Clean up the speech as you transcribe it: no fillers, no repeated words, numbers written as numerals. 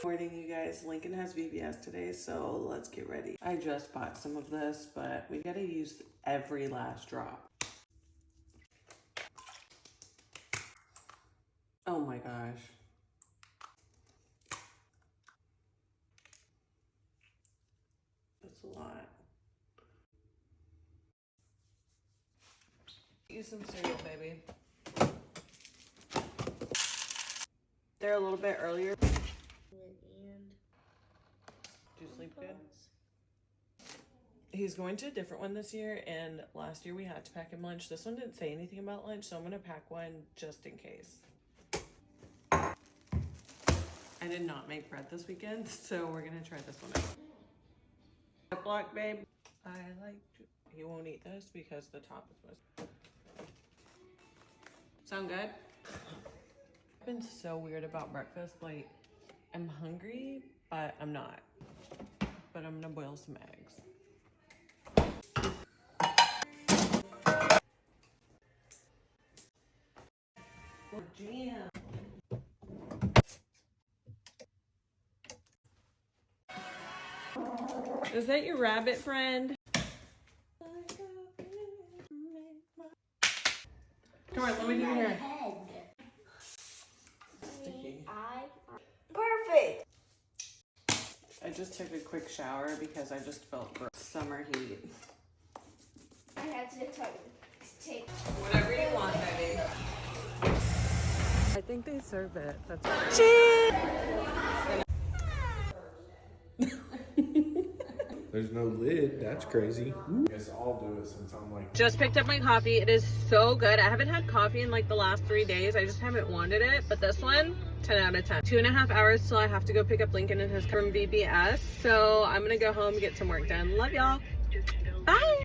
Morning, you guys. Lincoln has VBS today, so let's get ready. I just bought some of this, but we gotta use every last drop. Oh my gosh. That's a lot. Use some cereal, baby. They're a little bit earlier. Did you sleep good? He's going to a different one this year, and last year we had to pack him lunch. This one didn't say anything about lunch, so I'm gonna pack one just in case. I did not make bread this weekend, so we're gonna try this one out. Block, babe. I like. He won't eat this because the top is missing. Sound good? I've been so weird about breakfast. Like, I'm hungry, but I'm not. But I'm gonna boil some eggs. Jam. Is that your rabbit friend? Come on, let me do your hair. Sticky. Perfect. I just took a quick shower because I just felt summer heat. I have to take Whatever you want, baby. I think they serve it. That's right. There's no lid. That's crazy. I guess I'll do it since I'm like... Just picked up my coffee. It is so good. I haven't had coffee in like the last 3 days. I just haven't wanted it. But this one, 10 out of 10. 2.5 hours till I have to go pick up Lincoln and his from VBS. So I'm going to go home and get some work done. Love y'all. Bye.